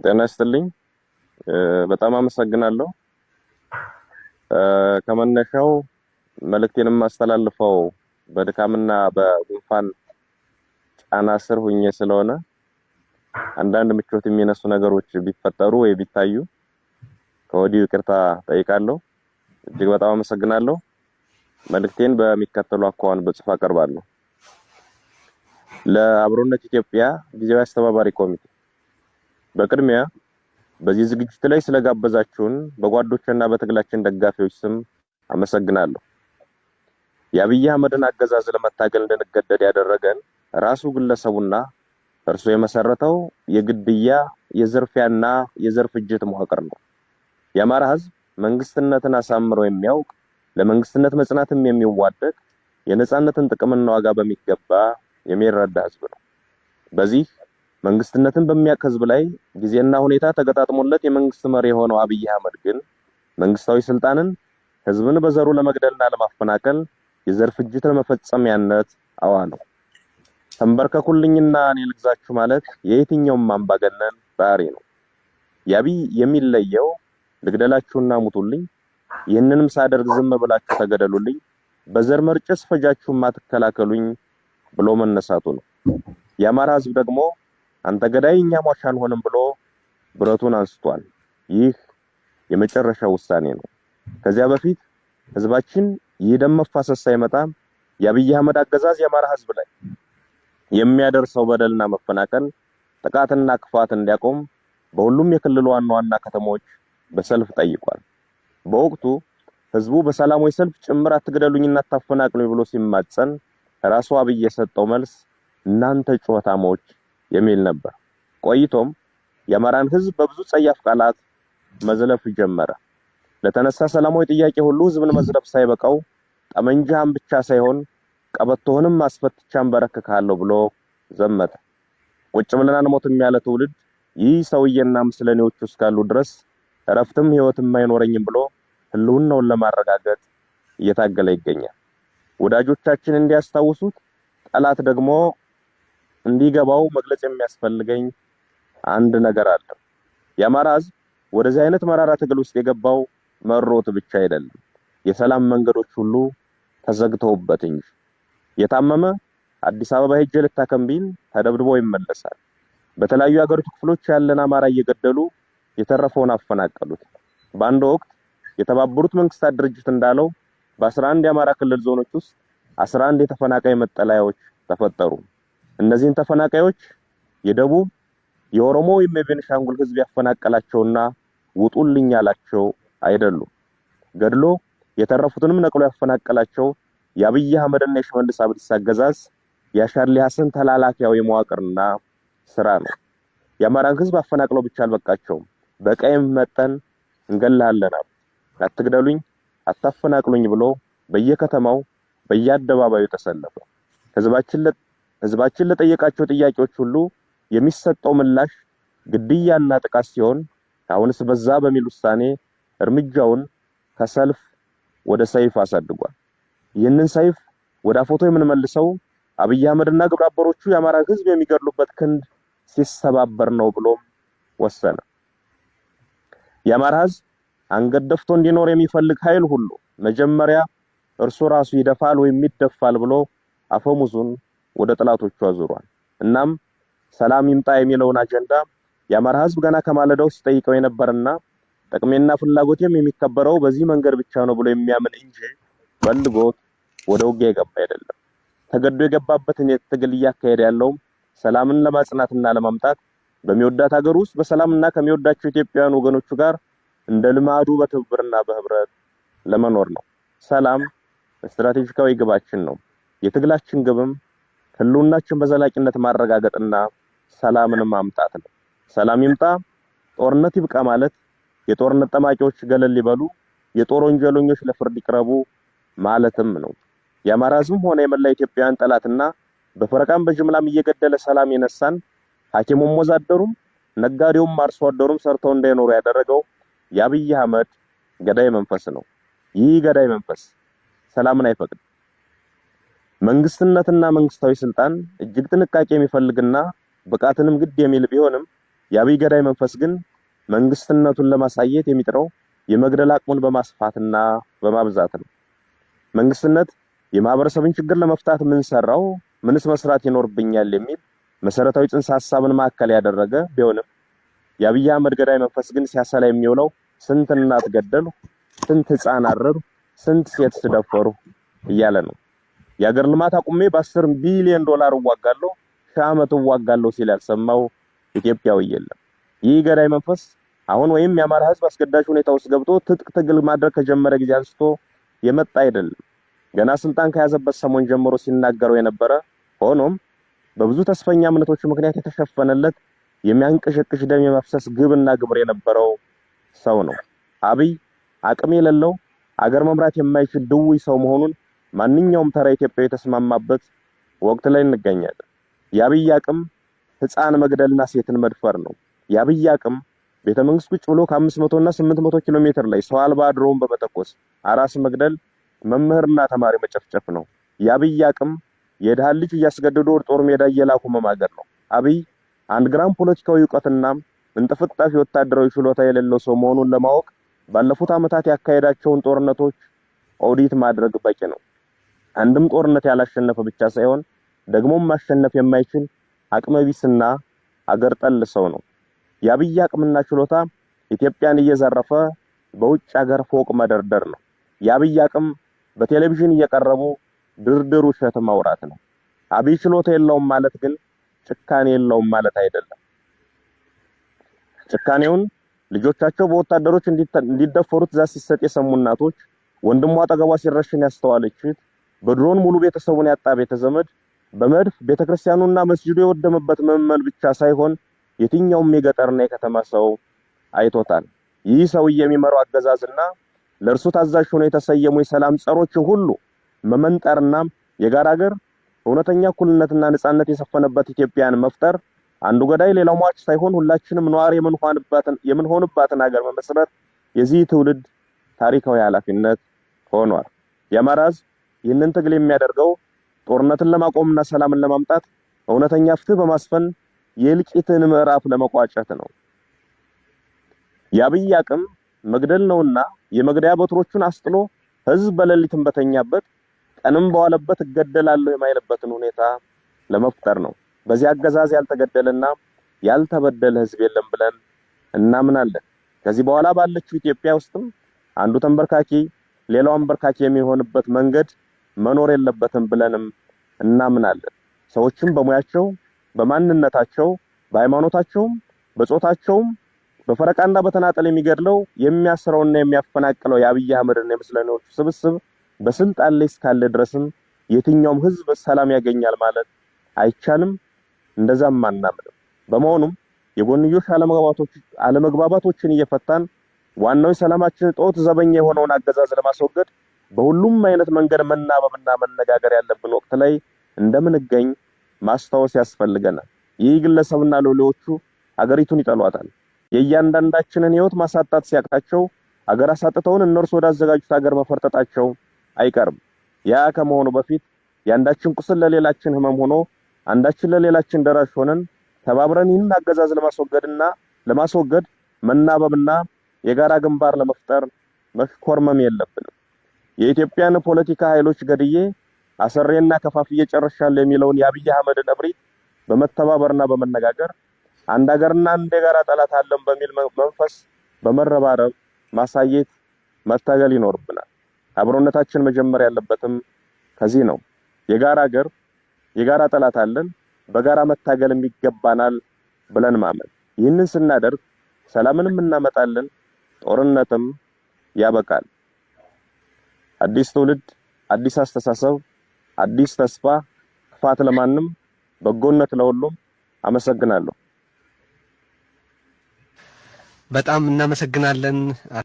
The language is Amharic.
ጤና ይስጥልኝ። በጣም አመሰግናለሁ። ከመነሻው መልእክቴንም አስተላልፈው በድካምና በጉንፋን ጫና ስር ሁኜ ስለሆነ አንዳንድ ምቾት የሚነሱ ነገሮች ቢፈጠሩ ወይ ቢታዩ ከወዲሁ ይቅርታ ጠይቃለሁ። እጅግ በጣም አመሰግናለሁ። መልእክቴን በሚከተሉ አኳኋን በጽሁፍ አቀርባለሁ። ለአብሮነት ኢትዮጵያ ጊዜያዊ አስተባባሪ ኮሚቴ በቅድሚያ በዚህ ዝግጅት ላይ ስለጋበዛችሁን በጓዶችና በትግላችን ደጋፊዎች ስም አመሰግናለሁ። የአብይ አህመድን አገዛዝ ለመታገል እንድንገደድ ያደረገን ራሱ ግለሰቡና እርሱ የመሰረተው የግድያ የዝርፊያና የዘር ፍጅት መዋቅር ነው። የአማራ ህዝብ መንግስትነትን አሳምሮ የሚያውቅ ለመንግስትነት መጽናትም የሚዋደቅ የነጻነትን ጥቅምና ዋጋ በሚገባ የሚረዳ ህዝብ ነው። በዚህ መንግስትነትን በሚያውቅ ህዝብ ላይ ጊዜና ሁኔታ ተገጣጥሞለት የመንግስት መሪ የሆነው አብይ አህመድ ግን መንግስታዊ ስልጣንን ህዝብን በዘሩ ለመግደልና ለማፈናቀል የዘር ፍጅት ለመፈጸሚያነት አዋለው። ተንበርከኩልኝና እኔ ልግዛችሁ ማለት የየትኛውም አምባገነን ባህሪ ነው። የአብይ የሚለየው ልግደላችሁና ሙቱልኝ፣ ይህንንም ሳደርግ ዝም ብላችሁ ተገደሉልኝ፣ በዘር መርጨት ፈጃችሁማ ትከላከሉኝ ብሎ መነሳቱ ነው። የአማራ ህዝብ ደግሞ አንተ ገዳይ እኛ ሟች አንሆንም ብሎ ብረቱን አንስቷል። ይህ የመጨረሻው ውሳኔ ነው። ከዚያ በፊት ህዝባችን የደም መፋሰስ ሳይመጣ የአብይ አህመድ አገዛዝ የአማራ ህዝብ ላይ የሚያደርሰው በደልና መፈናቀል፣ ጥቃትና ክፋት እንዲያቆም በሁሉም የክልሉ ዋና ዋና ከተሞች በሰልፍ ጠይቋል። በወቅቱ ህዝቡ በሰላማዊ ሰልፍ ጭምር አትግደሉኝና አታፈናቅሉኝ ብሎ ሲማጸን ራሱ አብይ የሰጠው መልስ እናንተ ጩኸታሞች የሚል ነበር። ቆይቶም የአማራን ህዝብ በብዙ ጸያፍ ቃላት መዝለፍ ጀመረ። ለተነሳ ሰላማዊ ጥያቄ ሁሉ ህዝብን መዝለፍ ሳይበቃው ጠመንጃህን ብቻ ሳይሆን ቀበቶህንም አስፈትቻን በረክካለሁ ብሎ ዘመተ። ቁጭ ብለን አንሞትም ያለ ትውልድ ይህ ሰውዬና ምስለኔዎቹ እስካሉ ድረስ እረፍትም ህይወትም አይኖረኝም ብሎ ህልውናውን ለማረጋገጥ እየታገለ ይገኛል። ወዳጆቻችን እንዲያስታውሱት ጠላት ደግሞ እንዲገባው መግለጽ የሚያስፈልገኝ አንድ ነገር አለ። የአማራ ህዝብ ወደዚህ አይነት መራራ ትግል ውስጥ የገባው መሮት ብቻ አይደለም፣ የሰላም መንገዶች ሁሉ ተዘግተውበት እንጂ። የታመመ አዲስ አበባ ሄጄ ልታከም ቢል ተደብድቦ ይመለሳል። በተለያዩ የሀገሪቱ ክፍሎች ያለን አማራ እየገደሉ የተረፈውን አፈናቀሉት። በአንድ ወቅት የተባበሩት መንግስታት ድርጅት እንዳለው በ11 የአማራ ክልል ዞኖች ውስጥ 11 የተፈናቃይ መጠለያዎች ተፈጠሩ። እነዚህን ተፈናቃዮች የደቡብ የኦሮሞ ወይም የቤንሻንጉል ህዝብ ያፈናቀላቸውና ውጡልኝ ያላቸው አይደሉም። ገድሎ የተረፉትንም ነቅሎ ያፈናቀላቸው የአብይ አህመድና የሽመልስ አብዲሳ አገዛዝ የሻርሊ ሐሰን ተላላኪያዊ መዋቅርና ስራ ነው። የአማራን ህዝብ አፈናቅለው ብቻ አልበቃቸውም። በቀይም መጠን እንገላለን፣ አትግደሉኝ፣ አታፈናቅሉኝ ብሎ በየከተማው በየአደባባዩ ተሰለፈ። ህዝባችን ለጠየቃቸው ጥያቄዎች ሁሉ የሚሰጠው ምላሽ ግድያና ጥቃት ሲሆን አሁንስ በዛ በሚል ውሳኔ እርምጃውን ከሰልፍ ወደ ሰይፍ አሳድጓል። ይህንን ሰይፍ ወደ አፎቶ የምንመልሰው አብይ አህመድና ግብረ አበሮቹ የአማራ ህዝብ የሚገድሉበት ክንድ ሲሰባበር ነው ብሎም ወሰነ። የአማራ ህዝብ አንገት ደፍቶ እንዲኖር የሚፈልግ ኃይል ሁሉ መጀመሪያ እርሱ ራሱ ይደፋል ወይም ይደፋል ብሎ አፈሙዙን ወደ ጥላቶቹ አዙሯል። እናም ሰላም ይምጣ የሚለውን አጀንዳ የአማራ ህዝብ ገና ከማለዳው ሲጠይቀው የነበርና ጥቅሜና ፍላጎቴም የሚከበረው በዚህ መንገድ ብቻ ነው ብሎ የሚያምን እንጂ ፈልጎት ወደ ውጊያ የገባ አይደለም። ተገዶ የገባበትን የትግል እያካሄደ ያለው ሰላምን ለማጽናትና ለማምጣት በሚወዳት ሀገር ውስጥ በሰላምና ከሚወዳቸው ኢትዮጵያውያን ወገኖቹ ጋር እንደ ልማዱ በትብብርና በህብረት ለመኖር ነው። ሰላም ስትራቴጂካዊ ግባችን ነው። የትግላችን ግብም ህልውናችን በዘላቂነት ማረጋገጥና ሰላምን ማምጣት ነው። ሰላም ይምጣ፣ ጦርነት ይብቃ ማለት የጦርነት ጠማቂዎች ገለል ሊበሉ፣ የጦር ወንጀለኞች ለፍርድ ይቅረቡ ማለትም ነው። የአማራ ህዝብም ሆነ የመላ ኢትዮጵያውያን ጠላትና በፈረቃም በጅምላም እየገደለ ሰላም የነሳን ሐኪሙም ወዛደሩም ነጋዴውም አርሶ አደሩም ሰርተው እንዳይኖሩ ያደረገው የአብይ አህመድ ገዳይ መንፈስ ነው። ይህ ገዳይ መንፈስ ሰላምን አይፈቅድም። መንግስትነትና መንግስታዊ ስልጣን እጅግ ጥንቃቄ የሚፈልግና ብቃትንም ግድ የሚል ቢሆንም የአብይ ገዳይ መንፈስ ግን መንግስትነቱን ለማሳየት የሚጥረው የመግደል አቅሙን በማስፋትና በማብዛት ነው። መንግስትነት የማህበረሰብን ችግር ለመፍታት ምን ሰራው፣ ምንስ መስራት ይኖርብኛል የሚል መሰረታዊ ጽንሰ ሐሳብን ማዕከል ያደረገ ቢሆንም የአብይ አህመድ ገዳይ መንፈስ ግን ሲያሰላ የሚውለው ስንት እናት ገደሉ፣ ስንት ህፃን አረዱ፣ ስንት ሴት ስደፈሩ እያለ ነው። የአገር ልማት አቁሜ በ10 ቢሊዮን ዶላር እዋጋለሁ፣ ሺህ ዓመት እዋጋለሁ ሲል ያልሰማው ኢትዮጵያዊ የለም። ይህ ገዳይ መንፈስ አሁን ወይም የአማራ ህዝብ አስገዳጅ ሁኔታ ውስጥ ገብቶ ትጥቅ ትግል ማድረግ ከጀመረ ጊዜ አንስቶ የመጣ አይደለም። ገና ስልጣን ከያዘበት ሰሞን ጀምሮ ሲናገረው የነበረ ሆኖም በብዙ ተስፈኛ እምነቶች ምክንያት የተሸፈነለት የሚያንቀሸቅሽ ደም የመፍሰስ ግብና ግብር የነበረው ሰው ነው። አብይ አቅም የሌለው አገር መምራት የማይችል ድውይ ሰው መሆኑን ማንኛውም ተራ ኢትዮጵያዊ የተስማማበት ወቅት ላይ እንገኛለን። የአብይ አቅም ህፃን መግደልና ሴትን መድፈር ነው። የአብይ አቅም ቤተመንግስት ቁጭ ብሎ ከ500 እና 800 ኪሎ ሜትር ላይ ሰው አልባ ድሮን በመተኮስ አራስ መግደል፣ መምህርና ተማሪ መጨፍጨፍ ነው። የአብይ አቅም የድሃ ልጅ እያስገደዱ ወደ ጦር ሜዳ እየላኩ መማገር ነው። አብይ 1 ግራም ፖለቲካዊ ዕውቀትና እንጥፍጣፊ ወታደራዊ ችሎታ የሌለው ሰው መሆኑን ለማወቅ ባለፉት ዓመታት ያካሄዳቸውን ጦርነቶች ኦዲት ማድረግ በቂ ነው። አንድም ጦርነት ያላሸነፈ ብቻ ሳይሆን ደግሞም ማሸነፍ የማይችል አቅመቢስና አገር ጠል ሰው ነው። የአብይ አቅምና ችሎታ ኢትዮጵያን እየዘረፈ በውጭ ሀገር ፎቅ መደርደር ነው። የአብይ አቅም በቴሌቪዥን እየቀረቡ ድርድር ውሸት ማውራት ነው። አብይ ችሎታ የለውም ማለት ግን ጭካኔ የለውም ማለት አይደለም። ጭካኔውን ልጆቻቸው በወታደሮች እንዲደፈሩ ትዕዛዝ ሲሰጥ የሰሙ እናቶች፣ ወንድሟ አጠገቧ ሲረሽን ያስተዋለች፣ በድሮን ሙሉ ቤተሰቡን ያጣ ቤተዘመድ፣ በመድፍ ቤተክርስቲያኑና መስጂዱ የወደመበት ምዕመን ብቻ ሳይሆን የትኛውም የገጠርና የከተማ ሰው አይቶታል። ይህ ሰውዬ የሚመራው አገዛዝና ለእርሱ ታዛዥ ሆነው የተሰየሙ የሰላም ጸሮችን ሁሉ መመንጠርና የጋራ ሀገር እውነተኛ እኩልነትና ነጻነት የሰፈነበት ኢትዮጵያን መፍጠር፣ አንዱ ገዳይ ሌላው ሟች ሳይሆን ሁላችንም ነዋሪ የምንሆንባትን ሀገር መመስረት የዚህ ትውልድ ታሪካዊ ኃላፊነት ሆኗል። የአማራ ሕዝብ ይህንን ትግል የሚያደርገው ጦርነትን ለማቆምና ሰላምን ለማምጣት እውነተኛ ፍትህ በማስፈን የእልቂትን ምዕራፍ ለመቋጨት ነው። የአብይ አቅም መግደል ነውና የመግደያ በትሮቹን አስጥሎ ህዝብ በሌሊትም በተኛበት ቀንም በዋለበት እገደላለሁ የማይልበትን ሁኔታ ለመፍጠር ነው። በዚህ አገዛዝ ያልተገደለና ያልተበደለ ህዝብ የለም ብለን እናምናለን። ከዚህ በኋላ ባለችው ኢትዮጵያ ውስጥም አንዱ ተንበርካኪ ሌላው አንበርካኪ የሚሆንበት መንገድ መኖር የለበትም ብለንም እናምናለን። ሰዎችም በሙያቸው፣ በማንነታቸው፣ በሃይማኖታቸውም፣ በጾታቸውም በፈረቃና በተናጠል የሚገድለው የሚያስረውና የሚያፈናቅለው የአብይ አህመድና የምስለኔዎቹ ስብስብ በስልጣን ላይ እስካለ ድረስም የትኛውም ህዝብ ሰላም ያገኛል ማለት አይቻልም። እንደዛም አናምንም። በመሆኑም የጎንዮሽ አለመግባባቶችን እየፈታን ዋናው የሰላማችን ጦት ዘበኛ የሆነውን አገዛዝ ለማስወገድ በሁሉም አይነት መንገድ መናበብና መነጋገር ያለብን ወቅት ላይ እንደምንገኝ ማስታወስ ያስፈልገናል። ይህ ግለሰብና ሎሌዎቹ አገሪቱን ይጠሏታል። የእያንዳንዳችንን ህይወት ማሳጣት ሲያቅታቸው አገር አሳጥተውን እነርሱ ወዳዘጋጁት አገር መፈርጠጣቸው አይቀርም። ያ ከመሆኑ በፊት የአንዳችን ቁስል ለሌላችን ህመም ሆኖ አንዳችን ለሌላችን ደራሽ ሆነን ተባብረን ይህን አገዛዝ ለማስወገድ መናበብና የጋራ ግንባር ለመፍጠር መሽኮርመም የለብንም። የኢትዮጵያን ፖለቲካ ኃይሎች ገድዬ አሰሬና ከፋፍዬ ጨርሻለሁ የሚለውን የአብይ አህመድን እብሪት በመተባበርና በመነጋገር አንድ ሀገርና አንድ የጋራ ጠላት አለን በሚል መንፈስ በመረባረብ ማሳየት መታገል ይኖርብናል። አብሮነታችን መጀመር ያለበትም ከዚህ ነው። የጋራ ሀገር የጋራ ጠላት አለን፣ በጋራ መታገልም ይገባናል ብለን ማመን። ይህንን ስናደርግ ሰላምንም እናመጣለን፣ ጦርነትም ያበቃል። አዲስ ትውልድ፣ አዲስ አስተሳሰብ፣ አዲስ ተስፋ፣ ክፋት ለማንም በጎነት ለሁሉም። አመሰግናለሁ። በጣም እናመሰግናለን።